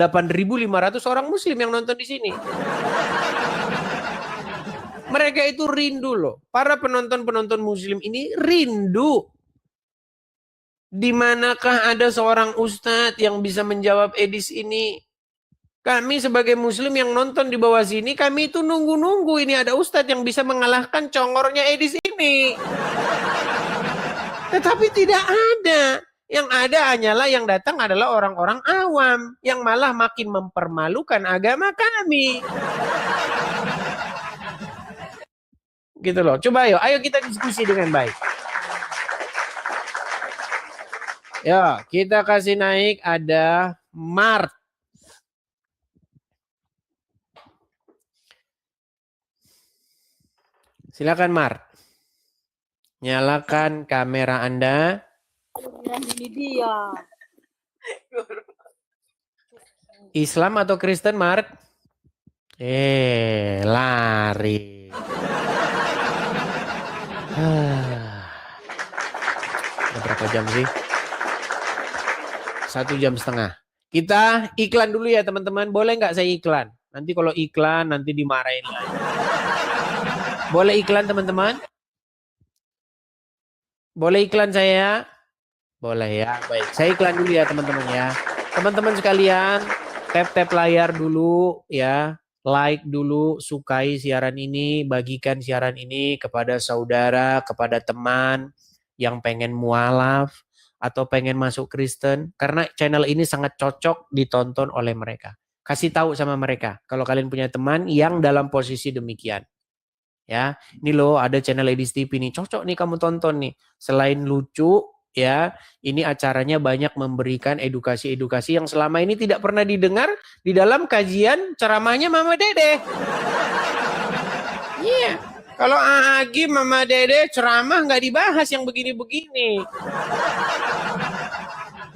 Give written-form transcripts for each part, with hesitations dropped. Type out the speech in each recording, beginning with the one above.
8.500 orang muslim yang nonton di sini. Mereka itu rindu loh. Para penonton-penonton muslim ini rindu. Di manakah ada seorang ustadz yang bisa menjawab edis ini? Kami sebagai muslim yang nonton di bawah sini, kami itu nunggu-nunggu ini ada ustadz yang bisa mengalahkan congornya edis ini. Tetapi tidak ada. Yang ada hanyalah yang datang adalah orang-orang awam. Yang malah makin mempermalukan agama kami. Gitu loh. Coba ayo kita diskusi dengan baik. Ya, kita kasih naik ada Mart. Silakan Mart. Nyalakan kamera Anda. Ini dia. Islam atau Kristen, Mart? Lari. Udah berapa jam sih? 1,5 jam. Kita iklan dulu ya teman-teman. Boleh nggak saya iklan? Nanti kalau iklan nanti dimarahin lagi. Boleh iklan teman-teman? Boleh iklan saya? Boleh ya. Baik, saya iklan dulu ya teman-teman ya. Teman-teman sekalian, tap-tap layar dulu ya. Like dulu, sukai siaran ini, bagikan siaran ini kepada saudara, kepada teman yang pengen mualaf atau pengen masuk Kristen. Karena channel ini sangat cocok ditonton oleh mereka. Kasih tahu sama mereka kalau kalian punya teman yang dalam posisi demikian. Ya, ini loh ada channel Edis TV nih, cocok nih kamu tonton nih. Selain lucu, ya, ini acaranya banyak memberikan edukasi-edukasi yang selama ini tidak pernah didengar di dalam kajian ceramahnya Mama Dede. Iya, kalau Agi Mama Dede ceramah nggak dibahas yang begini-begini.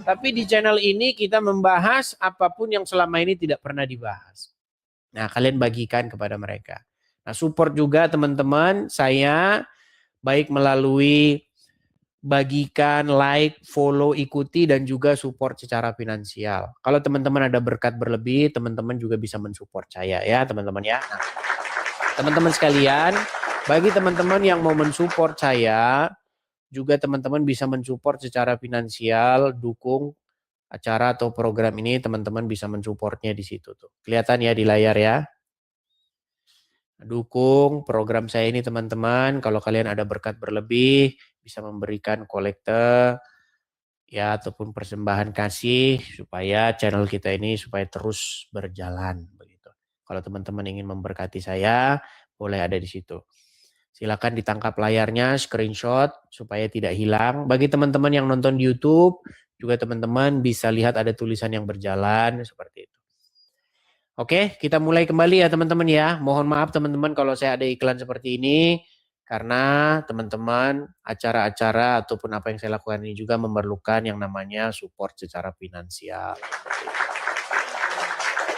Tapi di channel ini kita membahas apapun yang selama ini tidak pernah dibahas. Nah, kalian bagikan kepada mereka. Nah, support juga teman-teman saya baik melalui bagikan, like, follow, ikuti, dan juga support secara finansial. Kalau teman-teman ada berkat berlebih, teman-teman juga bisa mensupport saya ya teman-teman ya. Nah, teman-teman sekalian, bagi teman-teman yang mau mensupport saya, juga teman-teman bisa mensupport secara finansial, dukung acara atau program ini, teman-teman bisa mensupportnya di situ tuh. Kelihatan ya di layar ya. Dukung program saya ini teman-teman. Kalau kalian ada berkat berlebih, bisa memberikan kolekte ya ataupun persembahan kasih supaya channel kita ini supaya terus berjalan begitu. Kalau teman-teman ingin memberkati saya, boleh ada di situ. Silakan ditangkap layarnya, screenshot supaya tidak hilang. Bagi teman-teman yang nonton di YouTube, juga teman-teman bisa lihat ada tulisan yang berjalan seperti itu. Oke, kita mulai kembali ya teman-teman ya. Mohon maaf teman-teman kalau saya ada iklan seperti ini. Karena teman-teman acara-acara ataupun apa yang saya lakukan ini juga memerlukan yang namanya support secara finansial.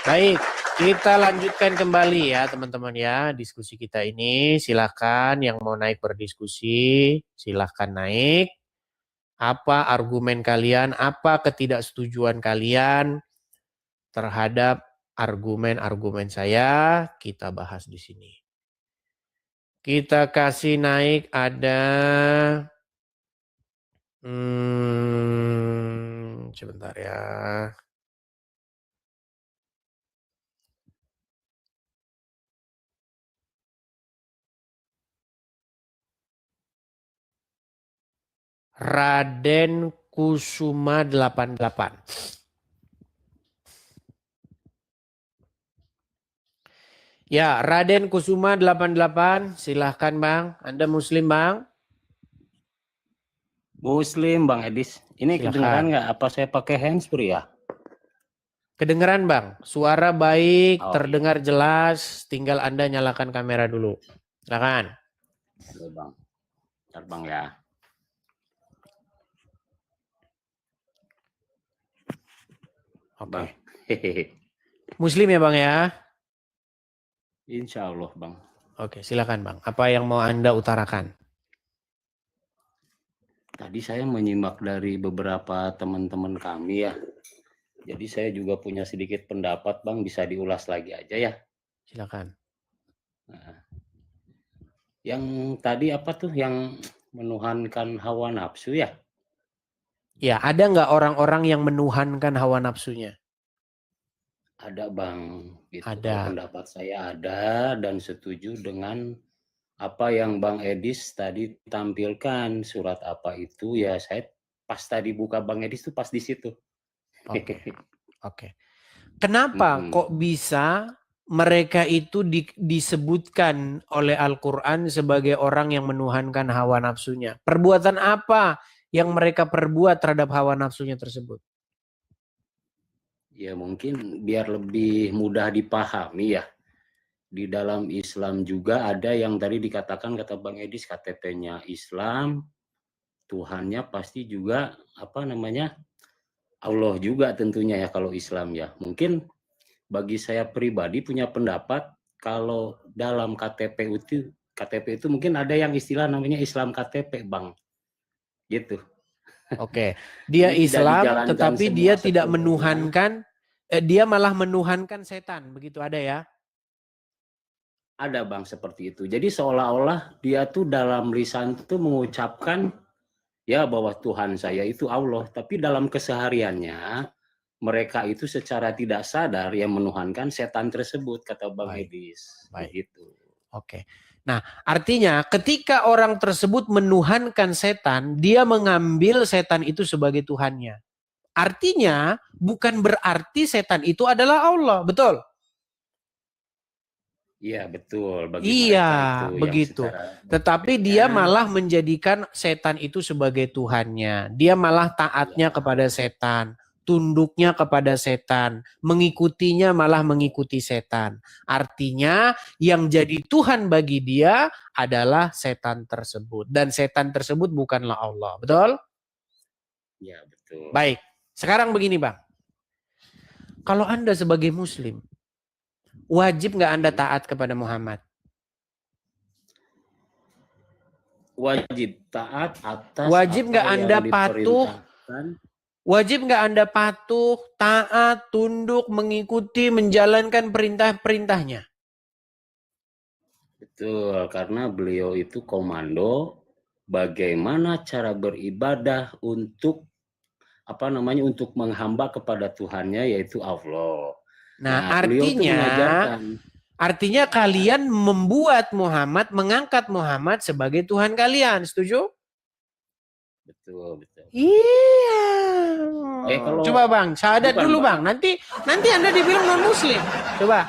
Baik, kita lanjutkan kembali ya teman-teman ya. Diskusi kita ini silakan yang mau naik berdiskusi, silakan naik. Apa argumen kalian, apa ketidaksetujuan kalian terhadap argumen-argumen saya, kita bahas di sini. Kita kasih naik ada sebentar ya. Raden Kusuma 88. Ya, Raden Kusuma 88, silahkan Bang. Anda Muslim Bang? Muslim Bang Edis. Ini Silakan. kedengaran nggak? Apa saya pakai handsfree ya? Kedengeran Bang, suara baik, Oh, terdengar jelas. Tinggal Anda nyalakan kamera dulu. Silakan. Halo Bang. Bentar Bang ya. Oke. Bang. Hehehe. Muslim ya Bang ya? Insya Allah Bang. Oke, silakan Bang. Apa yang mau Anda utarakan? Tadi saya menyimak dari beberapa teman-teman kami ya. Jadi saya juga punya sedikit pendapat Bang, bisa diulas lagi aja ya. Silakan. Nah, yang tadi apa tuh yang menuhankan hawa nafsu ya? Ya, ada nggak orang-orang yang menuhankan hawa nafsunya? Ada Bang, gitu. Kalau Ada. pendapat saya ada dan setuju dengan apa yang Bang Edis tadi tampilkan. Surat apa itu ya, saya pas tadi buka Bang Edis tuh pas di situ. Oke. Oke. Kenapa Mm-mm. kok bisa mereka itu disebutkan oleh Al-Quran sebagai orang yang menuhankan hawa nafsunya? Perbuatan apa yang mereka perbuat terhadap hawa nafsunya tersebut? Ya mungkin biar lebih mudah dipahami ya. Di dalam Islam juga ada yang tadi dikatakan kata Bang Edis, KTP-nya Islam, Tuhannya pasti juga apa namanya Allah juga tentunya ya kalau Islam ya. Mungkin bagi saya pribadi punya pendapat kalau dalam KTP itu mungkin ada yang istilah namanya Islam KTP Bang, gitu. Oke, dia Jadi tidak Islam dijalankan tetapi semua dia tidak sepenuhnya. menuhankan, dia malah menuhankan setan, begitu ada ya? Ada Bang seperti itu. Jadi seolah-olah dia tuh dalam lisan tuh mengucapkan ya bahwa Tuhan saya itu Allah, tapi dalam kesehariannya mereka itu secara tidak sadar yang menuhankan setan tersebut, kata Bang Baik. Edis. Baik. Begitu. Oke. Nah, artinya ketika orang tersebut menuhankan setan, dia mengambil setan itu sebagai Tuhannya. Artinya bukan berarti setan itu adalah Allah, betul? Iya betul. Bagi Iya, mereka itu begitu. yang secara Tetapi dia malah menjadikan setan itu sebagai Tuhannya. Dia malah taatnya kepada setan, tunduknya kepada setan, mengikutinya malah mengikuti setan. Artinya yang jadi Tuhan bagi dia adalah setan tersebut. Dan setan tersebut bukanlah Allah, betul? Iya betul. Baik, sekarang begini Bang. Kalau Anda sebagai Muslim, wajib nggak Anda taat kepada Muhammad? Wajib taat atas Wajib nggak apa Anda yang patuh? diperintahkan. Wajib nggak Anda patuh, taat, tunduk, mengikuti, menjalankan perintah-perintahnya? Betul, karena beliau itu komando bagaimana cara beribadah untuk apa namanya untuk menghamba kepada Tuhannya yaitu Allah. Nah, Beliau tuh mengajarkan. artinya kalian membuat Muhammad, mengangkat Muhammad sebagai Tuhan kalian, setuju? Betul, betul. Iya. Coba Bang, syahadat dulu Bang. Nanti Anda dibilang non Muslim. Coba.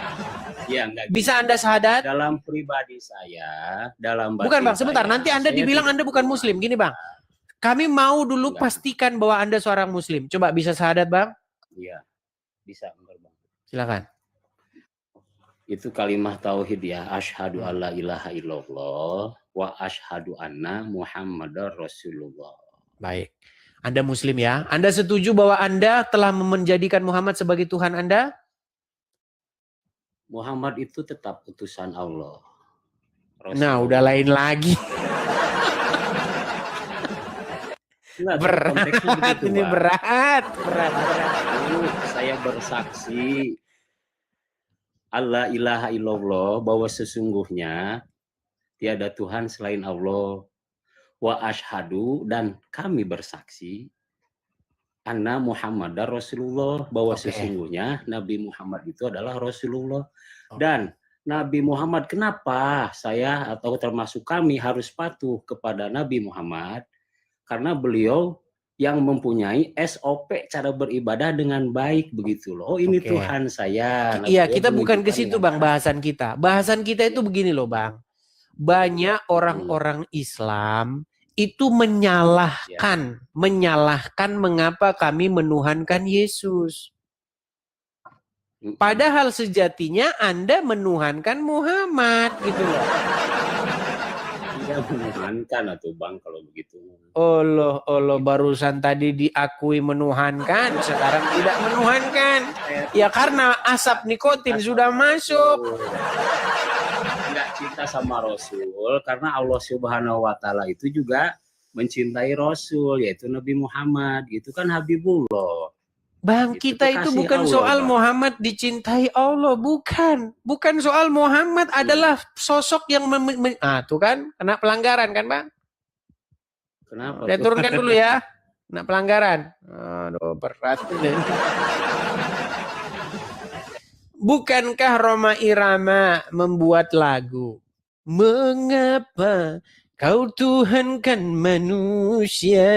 Ya, enggak. Bisa Anda syahadat? Dalam pribadi saya, bukan Bang, sebentar. Nanti Anda dibilang Anda bukan Muslim. Gini Bang. Kami mau dulu pastikan bahwa Anda seorang Muslim. Coba bisa syahadat Bang? Iya, bisa Bang. Silakan. Itu kalimat tauhid ya, asyhadu alla ilaha illallah wa asyhadu anna Muhammadar Rasulullah. Baik. Anda Muslim ya. Anda setuju bahwa Anda telah menjadikan Muhammad sebagai Tuhan Anda? Muhammad itu tetap utusan Allah. Rasulullah. Nah, udah lain lagi. Berat, ini berat. Saya bersaksi Allah ilaha illallah bahwa sesungguhnya tiada Tuhan selain Allah. Wa asyhadu dan kami bersaksi anna Muhammadar Rasulullah bahwa sesungguhnya Nabi Muhammad itu adalah Rasulullah. Dan Nabi Muhammad, kenapa saya atau termasuk kami harus patuh kepada Nabi Muhammad? Karena beliau yang mempunyai SOP cara beribadah dengan baik begitu loh. Oh ini Tuhan saya. Iya, kita bukan ke situ Bang bahasan kita. Bahasan kita itu begini loh Bang. Banyak orang-orang Islam itu menyalahkan mengapa kami menuhankan Yesus. Padahal sejatinya Anda menuhankan Muhammad gitu loh. Tidak menuhankan atau Bang kalau begitu. Allah barusan tadi diakui menuhankan, sekarang tidak menuhankan. Ya karena asap nikotin sudah masuk. Enggak cinta sama Rasul karena Allah Subhanahu wa taala itu juga mencintai Rasul yaitu Nabi Muhammad, gitu kan Habibullah. Bang, Itu kita itu kekasih bukan Allah, soal Bang. Muhammad dicintai Allah, bukan. Bukan soal Muhammad adalah sosok yang tuh kan, kena pelanggaran kan, Bang? Kenapa Saya tuh? turunkan dulu ya. Kena pelanggaran. Aduh, berat ini. Bukankah Rhoma Irama membuat lagu? Mengapa kau tuhankan manusia?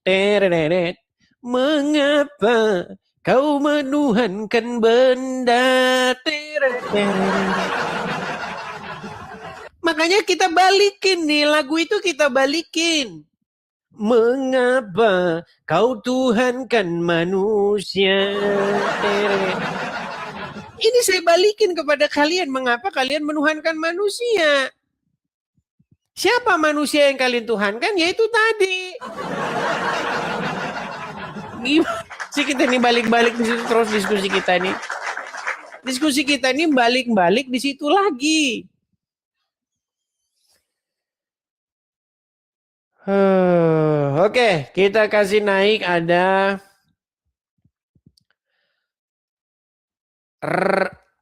Tereret. Mengapa kau menuhankan benda? Tereret. Makanya kita balikin nih, lagu itu kita balikin. Mengapa kau tuhankan manusia? Tereret. Ini saya balikin kepada kalian. Mengapa kalian menuhankan manusia? Siapa manusia yang kalian tuhankan? Yaitu tadi. Gimana sih kita ini balik-balik di situ terus diskusi kita nih? Diskusi kita ini balik-balik di situ lagi. Oke, kita kasih naik ada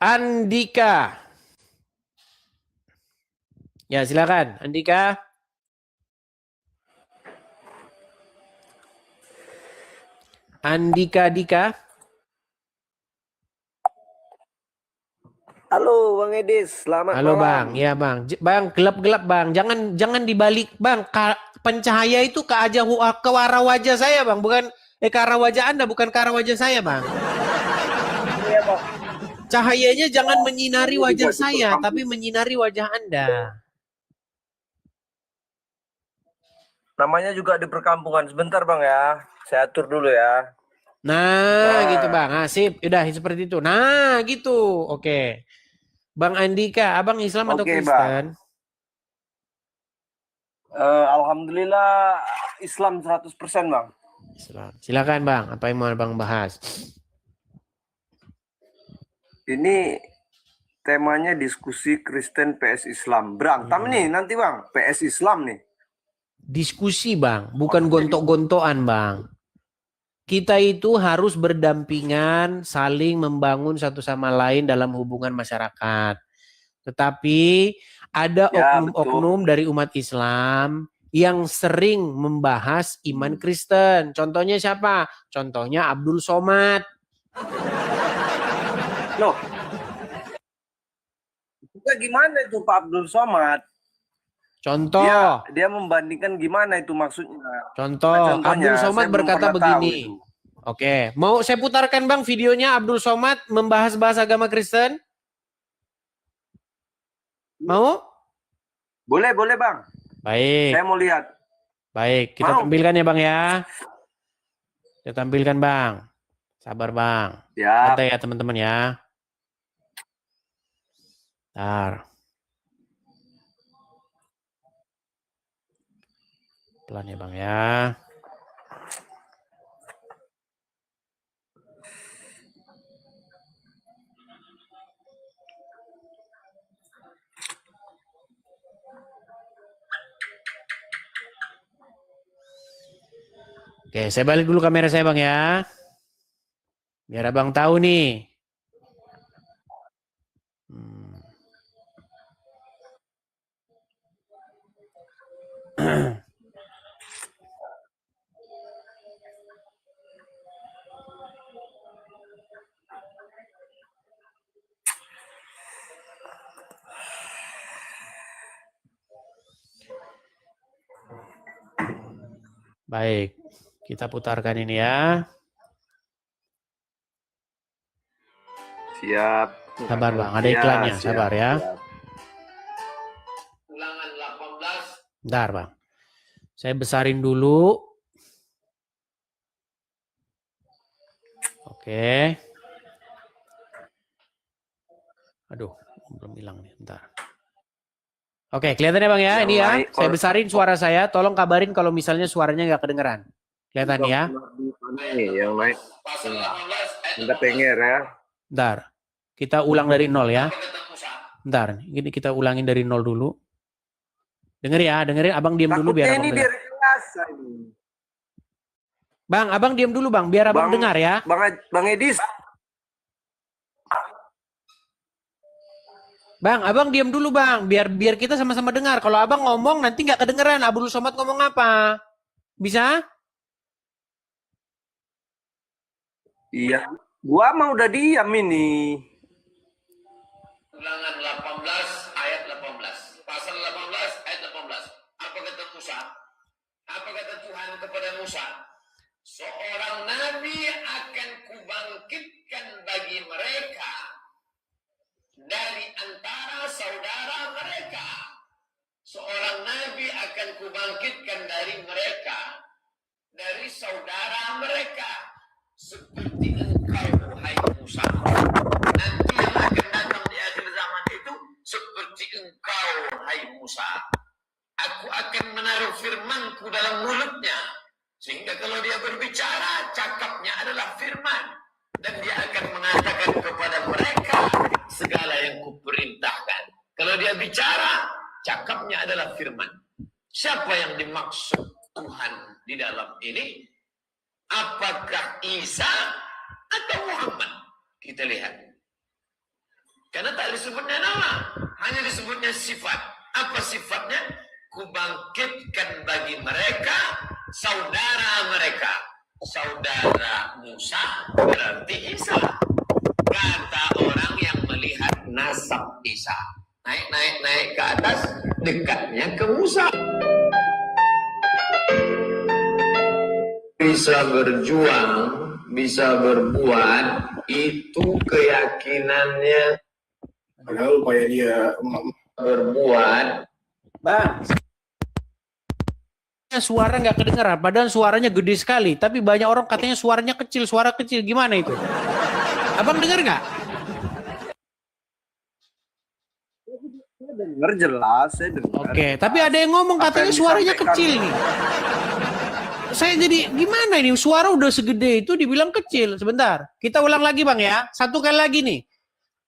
Andika. Ya, silakan Andika. Andika Dika. Halo Bang Edis, selamat Halo malam. Bang, ya Bang. Bang, gelap-gelap Bang. Jangan dibalik Bang. Pencahaya itu ke arah wajah saya Bang, bukan ke arah wajah Anda, bukan ke arah wajah saya Bang. Iya Bang. Cahayanya jangan menyinari wajah saya, tapi menyinari wajah Anda. Namanya juga di perkampungan. Sebentar Bang ya, saya atur dulu ya. Nah, gitu Bang. Sip. Udah seperti itu. Nah, gitu. Oke. Bang Andika, Abang Islam atau Oke, Kristen? Alhamdulillah Islam 100% Bang. Islam. Silakan Bang, apa yang mau Abang bahas? Ini temanya diskusi Kristen PS Islam. Berantem nih nanti Bang, PS Islam nih. Diskusi Bang, bukan gontok-gontokan Bang. Kita itu harus berdampingan, saling membangun satu sama lain dalam hubungan masyarakat. Tetapi ada oknum-oknum dari umat Islam yang sering membahas iman Kristen. Contohnya siapa? Contohnya Abdul Somad. Loh, itu gimana itu Pak Abdul Somad? Contoh. Dia membandingkan gimana itu maksudnya? Contoh, Abdul Somad berkata begini. Oke, mau saya putarkan Bang videonya Abdul Somad membahas agama Kristen? Mau? Boleh Bang. Baik. Saya mau lihat. Baik, kita tampilkan ya Bang ya. Kita tampilkan Bang. Sabar Bang. Santai ya teman-teman ya. Bentar. Pelan ya Bang ya. Oke, saya balik dulu kamera saya Bang ya. Biar Abang tahu nih. Baik, kita putarkan ini ya. Siap. Sabar Bang, ada iklannya, sabar ya. Ulangan 18. Bentar Bang. Saya besarin dulu. Oke. Aduh, belum hilang nih, bentar. Oke, kelihatan ya Bang ya, ini ya. Saya besarin suara saya, tolong kabarin kalau misalnya suaranya nggak kedengeran. Kelihatan ya. Yang naik. Enggak penger ya. Bentar, kita ulang dari nol ya. Bentar, ini kita ulangin dari nol dulu. Dengerin Abang diam dulu biar Abang dengar. Bang, abang diam dulu bang, biar abang dengar ya. Bang Edis. Bang, abang diam dulu bang, biar kita sama-sama dengar. Kalau abang ngomong nanti nggak kedengeran Abdul Somad ngomong apa. Bisa? Iya. Gua mah udah diam ini. Ulangan 18 ayat 18. Pasal 18 ayat 18. Apa kata Musa? Apa kata Tuhan kepada Musa? Seorang nabi akan kubangkitkan bagi mereka dari antara saudara mereka. Seorang nabi akan kubangkitkan dari mereka, dari saudara mereka, seperti engkau, hai Musa. Nanti yang akan datang di akhir zaman itu seperti engkau, hai Musa. Aku akan menaruh firmanku dalam mulutnya, sehingga kalau dia berbicara, cakapnya adalah firman. Dan dia akan mengatakan kepada mereka segala yang kuperintahkan. Kalau dia bicara, cakapnya adalah firman. Siapa yang dimaksud Tuhan di dalam ini? Apakah Isa atau Muhammad? Kita lihat. Karena tak disebutnya nama, hanya disebutnya sifat. Apa sifatnya? Kubangkitkan bagi mereka saudara mereka. Saudara Musa berarti Isa. Kata orang yang melihat nasab Isa. Naik ke atas, dekatnya ke Musa. Bisa berjuang, bisa berbuat, itu keyakinannya. Padahal upaya dia Berbuat. Bang, suara nggak kedengeran, padahal suaranya gede sekali. Tapi banyak orang katanya suaranya kecil, suara kecil. Gimana itu? Abang dengar nggak? Saya dengar jelas, saya dengar. Oke, tapi ada yang ngomong katanya suaranya kecil nih. Saya jadi gimana ini? Suara udah segede itu dibilang kecil. Sebentar, kita ulang lagi bang ya. Satu kali lagi nih.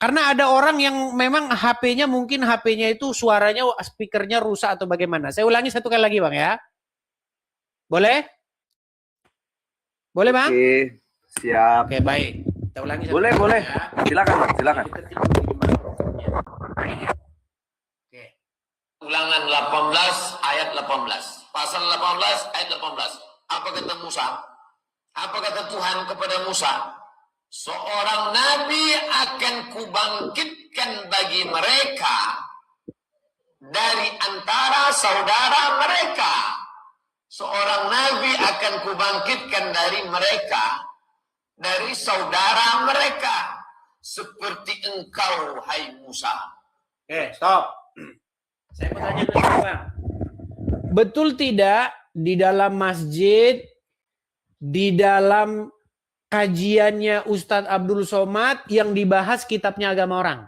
Karena ada orang yang memang HP-nya mungkin HP-nya itu suaranya speakernya rusak atau bagaimana. Saya ulangi satu kali lagi bang ya. Boleh? Boleh bang? Oke, siap. Oke baik. Kita ulangi. Boleh, boleh. Ya. Silakan, Bang, silakan. Oke. Ulangan 18 ayat 18. Pasal 18 ayat 18. Apa kata Musa? Apa kata Tuhan kepada Musa? Seorang nabi akan kubangkitkan bagi mereka dari antara saudara mereka. Seorang nabi akan kubangkitkan dari mereka, dari saudara mereka, seperti engkau, hai Musa. Oke, stop. Saya mau tanya dulu, Bang. Betul tidak di dalam masjid, di dalam kajiannya Ustadz Abdul Somad yang dibahas kitabnya agama orang?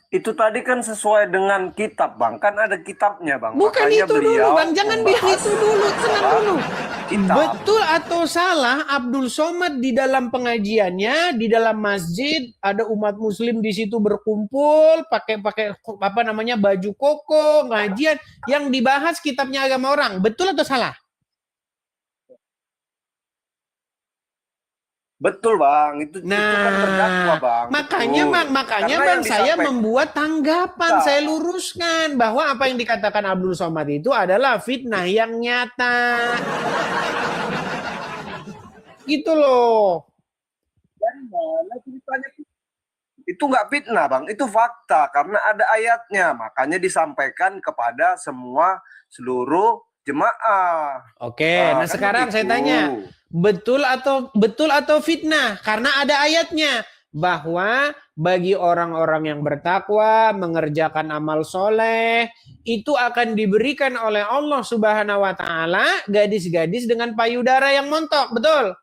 Itu tadi kan sesuai dengan kitab, Bang. Kan ada kitabnya, Bang. Bukan Makanya itu dulu, beliau Bang. Jangan bilang itu dulu. Tenang dulu. Kitab. Betul atau salah Abdul Somad di dalam pengajiannya, di dalam masjid, ada umat muslim di situ berkumpul, pakai apa namanya baju koko, ngajian, yang dibahas kitabnya agama orang. Betul atau salah? Betul, Bang. Itu kan terdakwa, Bang. Makanya Karena Bang, saya disampaikan- membuat tanggapan, saya luruskan bahwa apa yang dikatakan Abdul Somad itu adalah fitnah yang nyata. Gitu loh. Dari mana ceritanya? Itu nggak fitnah, Bang. Itu fakta karena ada ayatnya. Makanya disampaikan kepada seluruh jemaah. Oke, nah kan sekarang saya begitu. tanya, betul atau fitnah? Karena ada ayatnya bahwa bagi orang-orang yang bertakwa, mengerjakan amal soleh, itu akan diberikan oleh Allah Subhanahu wa taala gadis-gadis dengan payudara yang montok, betul?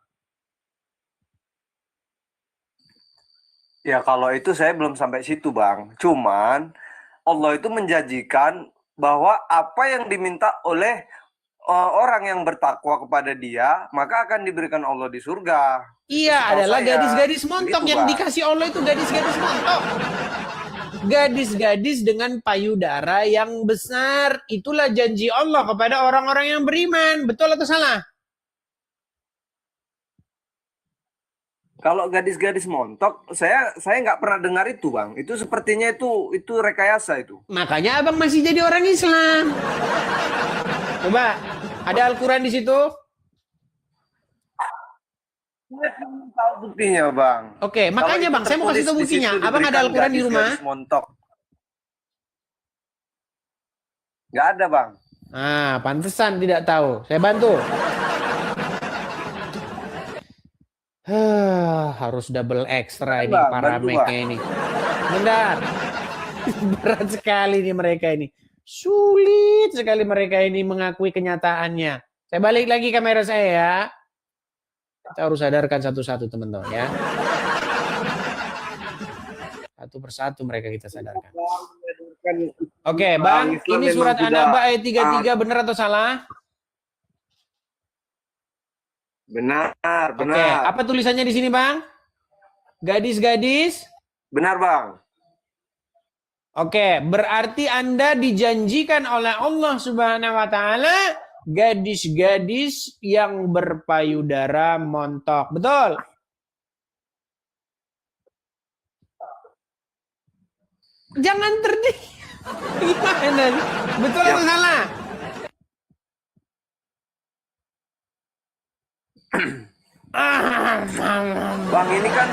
Ya kalau itu saya belum sampai situ, Bang. Cuman Allah itu menjanjikan bahwa apa yang diminta oleh orang yang bertakwa kepada dia, maka akan diberikan Allah di surga. Iya, Setahu adalah saya. gadis-gadis montok Begitu, yang Bang. dikasih Allah itu gadis-gadis montok. Gadis-gadis dengan payudara yang besar. Itulah janji Allah kepada orang-orang yang beriman. Betul atau salah? Kalau gadis-gadis montok, saya nggak pernah dengar itu, Bang. Itu sepertinya itu rekayasa itu. Makanya abang masih jadi orang Islam. Coba, ada Al-Quran di situ? Saya belum tahu buktinya, Bang. Oke, makanya Kalau Bang, saya mau kasih tahu tertulis di buktinya. situ Abang ada diberikan Al-Quran di rumah? gadis-gadis montok. Nggak ada, Bang. Ah, pantesan tidak tahu. Saya bantu. Harus double extra ini Bang, para bantu, meknya Bang. ini. Bentar. Berat sekali nih mereka ini. Sulit sekali mereka ini mengakui kenyataannya. Saya balik lagi kamera saya ya. Kita harus sadarkan satu-satu teman-teman ya. Satu persatu mereka kita sadarkan. Oke, Bang, ini surat An-Naba ayat 33 benar atau salah? Benar, Oke, benar. apa tulisannya di sini, Bang? Gadis-gadis? Benar, Bang. Oke, berarti Anda dijanjikan oleh Allah Subhanahu wa taala gadis-gadis yang berpayudara montok. Betul? Jangan terdiam. Gimana? Betul atau salah? Bang, ini kan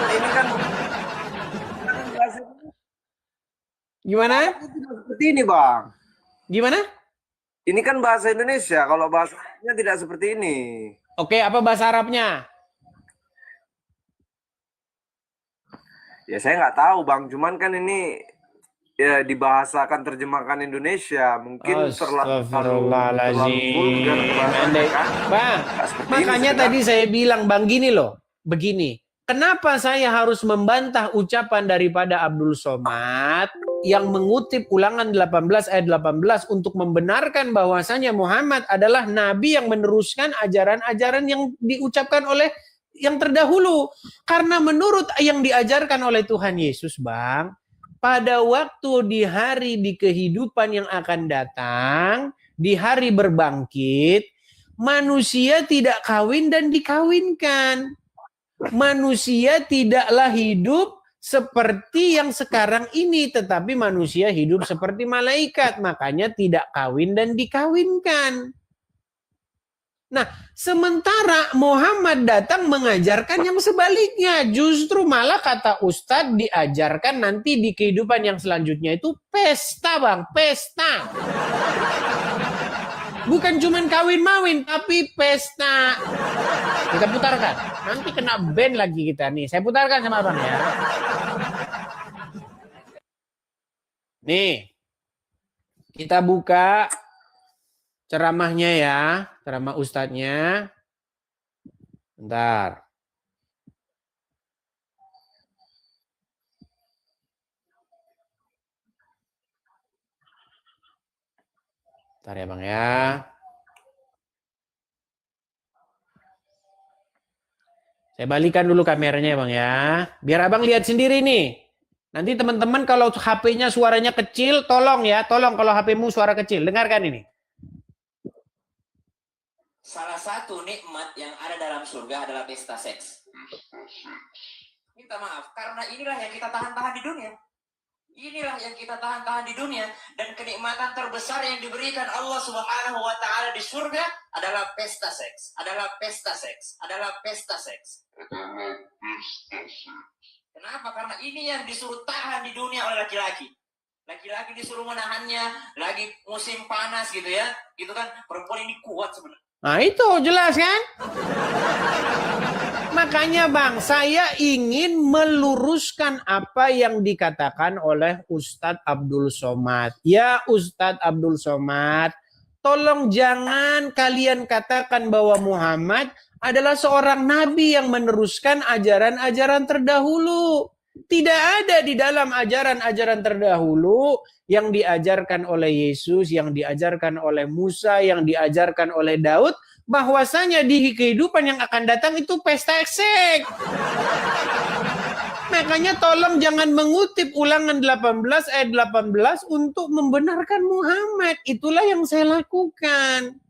Gimana? tidak seperti ini, Bang. Gimana? Ini kan bahasa Indonesia. Kalau bahasanya tidak seperti ini. Oke, apa bahasa Arabnya? Ya saya nggak tahu, Bang. Cuman kan ini ya dibahasakan terjemahkan Indonesia. Mungkin Astagfirullahaladzim. vulgar bahasanya, kan? Bang, Nggak seperti makanya ini, tadi saya bilang, Bang, gini loh. Begini. Kenapa saya harus membantah ucapan daripada Abdul Somad yang mengutip Ulangan 18 ayat 18 untuk membenarkan bahwasanya Muhammad adalah nabi yang meneruskan ajaran-ajaran yang diucapkan oleh yang terdahulu. Karena menurut yang diajarkan oleh Tuhan Yesus, Bang, pada waktu di hari di kehidupan yang akan datang, di hari berbangkit, manusia tidak kawin dan dikawinkan. Manusia tidaklah hidup seperti yang sekarang ini, tetapi manusia hidup seperti malaikat. Makanya tidak kawin dan dikawinkan. Nah, sementara Muhammad datang mengajarkan yang sebaliknya. Justru malah kata Ustadz diajarkan nanti di kehidupan yang selanjutnya itu pesta, Bang. Pesta. Bukan cuma kawin-mawin, tapi pesta. Kita putarkan. Nanti kena ban lagi kita nih. Saya putarkan sama Abang ya. Nih. Kita buka ceramahnya ya. Ceramah ustadznya. Bentar. Bentar ya Bang ya. Saya balikan dulu kameranya ya Bang ya. Biar Abang lihat sendiri nih. Nanti teman-teman kalau HP-nya suaranya kecil, tolong ya. Tolong kalau HP-mu suara kecil. Dengarkan ini. Salah satu nikmat yang ada dalam surga adalah pesta seks. Minta maaf, karena inilah yang kita tahan-tahan di dunia. Inilah yang kita tahan-tahan di dunia. Dan kenikmatan terbesar yang diberikan Allah Subhanahu wa Ta'ala di surga adalah pesta seks. Adalah pesta seks. Adalah pesta seks. Kenapa? Karena ini yang disuruh tahan di dunia oleh laki-laki. Laki-laki disuruh menahannya, lagi musim panas gitu ya. Gitu kan, perempuan ini kuat sebenarnya. Nah itu jelas kan? Makanya Bang, saya ingin meluruskan apa yang dikatakan oleh Ustadz Abdul Somad. Ya Ustadz Abdul Somad, tolong jangan kalian katakan bahwa Muhammad adalah seorang nabi yang meneruskan ajaran-ajaran terdahulu. Tidak ada di dalam ajaran-ajaran terdahulu yang diajarkan oleh Yesus, yang diajarkan oleh Musa, yang diajarkan oleh Daud, bahwasanya di kehidupan yang akan datang itu pesta seks. makanya tolong jangan mengutip Ulangan 18 ayat 18 untuk membenarkan Muhammad. Itulah yang saya lakukan.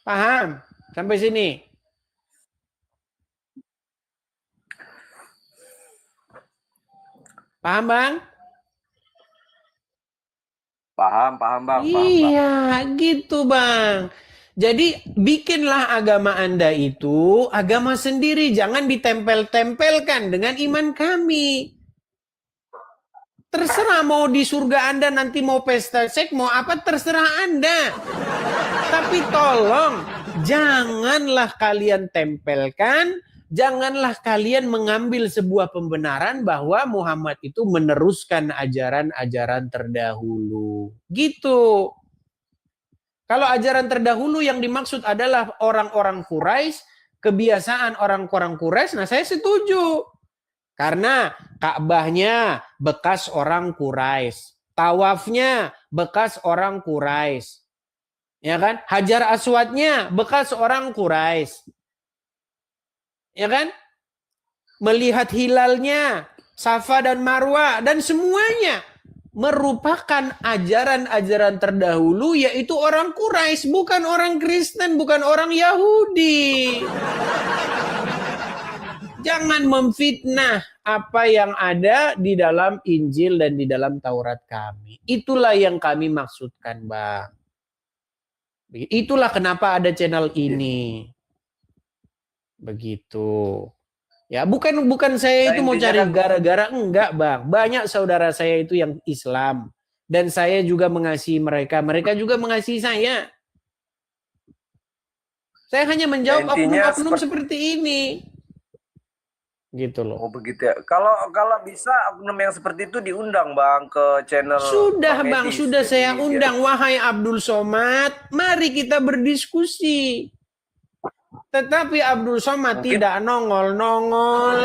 Paham? Sampai sini. Paham, Bang? Paham, Bang. Iya, gitu, Bang. Jadi bikinlah agama Anda itu agama sendiri, jangan ditempel-tempelkan dengan iman kami. Terserah mau di surga Anda nanti mau pesta seks, mau apa terserah Anda. Tapi tolong janganlah kalian tempelkan, janganlah kalian mengambil sebuah pembenaran bahwa Muhammad itu meneruskan ajaran-ajaran terdahulu. Gitu. Kalau ajaran terdahulu yang dimaksud adalah orang-orang Quraisy, kebiasaan orang-orang Quraisy, nah saya setuju. Karena Ka'bahnya bekas orang Quraisy, tawafnya bekas orang Quraisy. Ya kan? Hajar Aswadnya bekas orang Quraisy. Ya kan? Melihat hilalnya, Safa dan Marwa dan semuanya merupakan ajaran-ajaran terdahulu, yaitu orang Quraisy, bukan orang Kristen, bukan orang Yahudi. Jangan memfitnah apa yang ada di dalam Injil dan di dalam Taurat kami. Itulah yang kami maksudkan, Bang. Itulah kenapa ada channel ini. Begitu. Ya, bukan saya itu mau cari gara-gara, enggak, Bang. Banyak saudara saya itu yang Islam dan saya juga mengasihi mereka. Mereka juga mengasihi saya. Saya hanya menjawab oknum-oknum seperti ini. Gitu loh. Oh begitu ya. Kalau bisa oknum yang seperti itu diundang, Bang, ke channel. Sudah, Bang, sudah saya undang. Wahai Abdul Somad, mari kita berdiskusi. Tetapi Abdul Somad tidak nongol-nongol.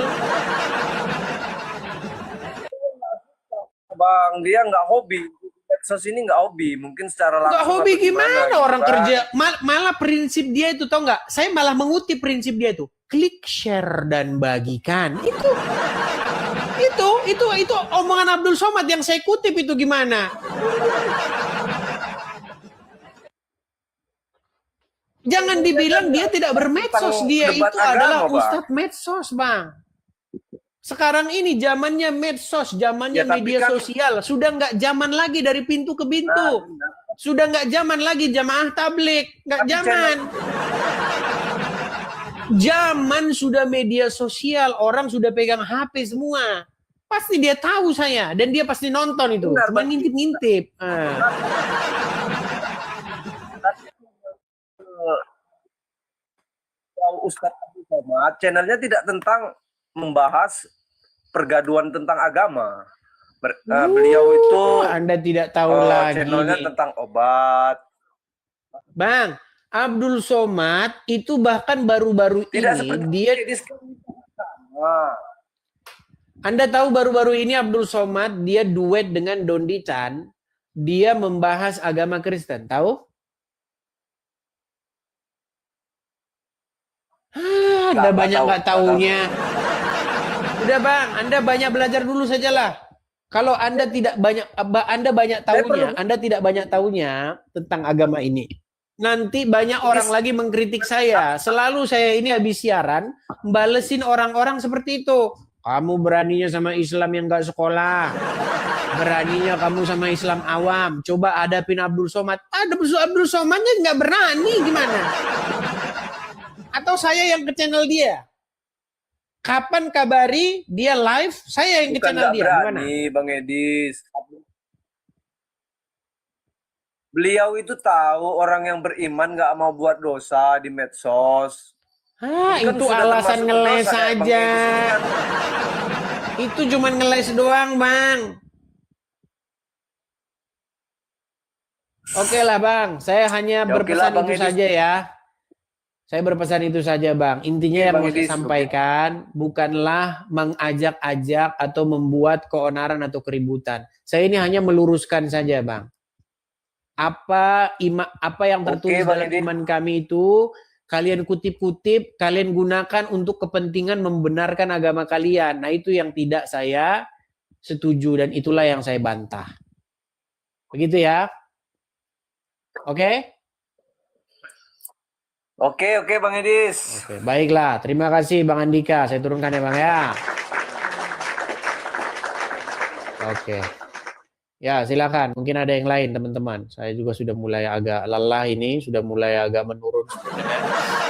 Bang, dia nggak hobi. Medsos ini nggak hobi. Mungkin secara langsung. Nggak hobi gimana orang Bang. kerja. Malah prinsip dia itu, tau nggak? Saya malah mengutip prinsip dia itu. Klik, share, dan bagikan. Itu omongan Abdul Somad yang saya kutip itu gimana? Jangan dibilang dia tidak bermedsos. Dia itu adalah Ustadz medsos, Bang. Sekarang ini zamannya medsos, zamannya media sosial. Sudah nggak zaman lagi dari pintu ke pintu. Sudah nggak zaman lagi jamaah tablik. Nggak zaman. Zaman sudah media sosial. Orang sudah pegang HP semua. Pasti dia tahu saya. Dan dia pasti nonton itu. Cuma ngintip-ngintip. Ustadz Abdul Somad, channelnya tidak tentang membahas pergaduhan tentang agama. Beliau itu Anda tidak tahu lagi. Channelnya tentang obat. Bang, Abdul Somad itu bahkan baru-baru ini dia. Anda tahu baru-baru ini Abdul Somad dia duet dengan Dondi Chan. Dia membahas agama Kristen. Tahu? Anda banyak nggak taunya. Udah, Bang, Anda banyak belajar dulu sajalah. Kalau Anda banyak tahunya, Anda tidak banyak tahunya tentang agama ini. Nanti banyak orang lagi mengkritik saya. Selalu saya ini habis siaran balesin orang-orang seperti itu. Kamu beraninya sama Islam yang nggak sekolah. Beraninya kamu sama Islam awam. Coba hadapin Abdul Somad. Abdul Somadnya nggak berani gimana? Atau saya yang ke channel dia? Kapan kabari dia live, saya yang ke channel dia. Gimana? Bang Edis. Beliau itu tahu orang yang beriman nggak mau buat dosa di medsos. Itu alasan ngeles aja. Itu cuma ngeles doang, Bang. Oke lah, Bang. Saya hanya berpesan itu saja ya. Saya berpesan itu saja, Bang. Intinya yang mau saya sampaikan bukanlah mengajak-ajak atau membuat keonaran atau keributan. Saya ini hanya meluruskan saja, Bang. Apa yang tertulis dalam iman kami itu kalian kutip-kutip, kalian gunakan untuk kepentingan membenarkan agama kalian. Nah, itu yang tidak saya setuju dan itulah yang saya bantah. Begitu ya. Oke? Oke, Bang Edis. Oke, baiklah. Terima kasih Bang Andika. Saya turunkan ya Bang ya. Oke. Ya, silakan. Mungkin ada yang lain teman-teman. Saya juga sudah mulai agak lelah ini, sudah mulai agak menurun sebenarnya.